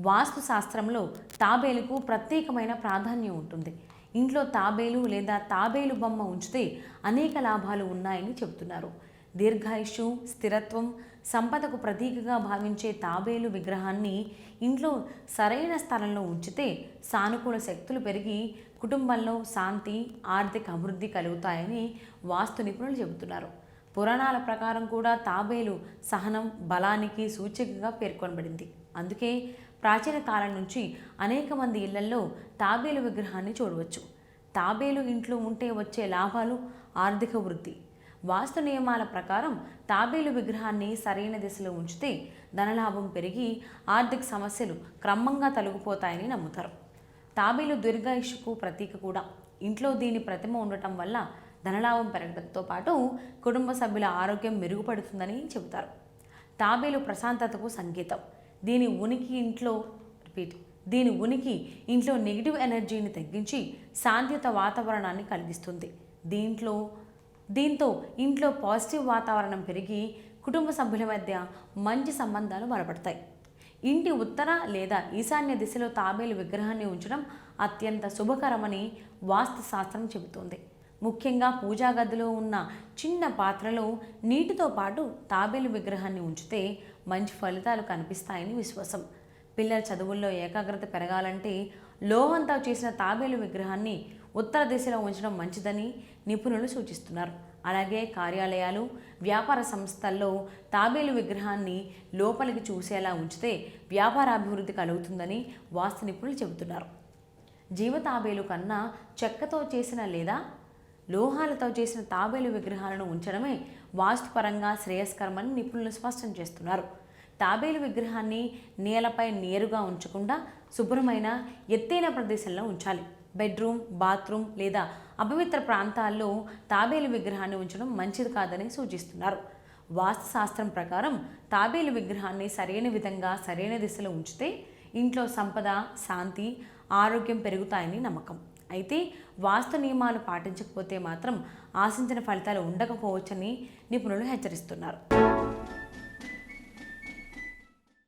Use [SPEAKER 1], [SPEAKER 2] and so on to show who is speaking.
[SPEAKER 1] వాస్తు శాస్త్రంలో తాబేలుకు ప్రత్యేకమైన ప్రాధాన్యం ఉంటుంది. ఇంట్లో తాబేలు లేదా తాబేలు బొమ్మ ఉంచితే అనేక లాభాలు ఉన్నాయని చెబుతున్నారు. దీర్ఘాయుషు, స్థిరత్వం, సంపదకు ప్రతీకగా భావించే తాబేలు విగ్రహాన్ని ఇంట్లో సరైన స్థలంలో ఉంచితే సానుకూల శక్తులు పెరిగి కుటుంబంలో శాంతి, ఆర్థిక అభివృద్ధి కలుగుతాయని వాస్తు నిపుణులు చెబుతున్నారు. పురాణాల ప్రకారం కూడా తాబేలు సహనం, బలానికి సూచికగా పేర్కొనబడింది. అందుకే ప్రాచీన కాలం నుంచి అనేక మంది ఇళ్లల్లో తాబేలు విగ్రహాన్ని చూడవచ్చు. తాబేలు ఇంట్లో ఉంటే వచ్చే లాభాలు, ఆర్థిక వృద్ధి. వాస్తు నియమాల ప్రకారం తాబేలు విగ్రహాన్ని సరైన దిశలో ఉంచితే ధనలాభం పెరిగి ఆర్థిక సమస్యలు క్రమంగా తొలగిపోతాయని నమ్ముతారు. తాబేలు దీర్ఘాయుష్కు ప్రతీక కూడా. ఇంట్లో దీని ప్రతిమ ఉండటం వల్ల ధనలాభం పెరగడంతో పాటు కుటుంబ సభ్యుల ఆరోగ్యం మెరుగుపడుతుందని చెబుతారు. తాబేలు ప్రశాంతతకు సంకేతం. దీని ఉనికి ఇంట్లో నెగిటివ్ ఎనర్జీని తగ్గించి శాంతియుత వాతావరణాన్ని కలిగిస్తుంది. దీంతో ఇంట్లో పాజిటివ్ వాతావరణం పెరిగి కుటుంబ సభ్యుల మధ్య మంచి సంబంధాలు బలపడతాయి. ఇంటి ఉత్తర లేదా ఈశాన్య దిశలో తాబేలు విగ్రహాన్ని ఉంచడం అత్యంత శుభకరమని వాస్తు శాస్త్రం చెబుతోంది. ముఖ్యంగా పూజా గదిలో ఉన్న చిన్న పాత్రలో నీటితో పాటు తాబేలు విగ్రహాన్ని ఉంచితే మంచి ఫలితాలు కనిపిస్తాయని విశ్వాసం. పిల్లల చదువుల్లో ఏకాగ్రత పెరగాలంటే లోహంతో చేసిన తాబేలు విగ్రహాన్ని ఉత్తర దిశలో ఉంచడం మంచిదని నిపుణులు సూచిస్తున్నారు. అలాగే కార్యాలయాలు, వ్యాపార సంస్థల్లో తాబేలు విగ్రహాన్ని లోపలికి చూసేలా ఉంచితే వ్యాపారాభివృద్ధి కలుగుతుందని వాస్తు నిపుణులు చెబుతున్నారు. జీవ తాబేలు కన్నా చెక్కతో చేసిన లేదా లోహాలతో చేసిన తాబేలు విగ్రహాలను ఉంచడమే వాస్తుపరంగా శ్రేయస్కరమని నిపుణులు స్పష్టం చేస్తున్నారు. తాబేలు విగ్రహాన్ని నేలపై నేరుగా ఉంచకుండా శుభ్రమైన ఎత్తైన ప్రదేశంలో ఉంచాలి. బెడ్రూమ్, బాత్రూమ్ లేదా అపవిత్ర ప్రాంతాల్లో తాబేలు విగ్రహాన్ని ఉంచడం మంచిది కాదని సూచిస్తున్నారు. వాస్తు శాస్త్రం ప్రకారం తాబేలు విగ్రహాన్ని సరైన విధంగా సరైన దిశలో ఉంచితే ఇంట్లో సంపద, శాంతి, ఆరోగ్యం పెరుగుతాయని నమ్మకం. అయితే వాస్తు నియమాలు పాటించకపోతే మాత్రం ఆశించిన ఫలితాలు ఉండకపోవచ్చని నిపుణులు హెచ్చరిస్తున్నారు.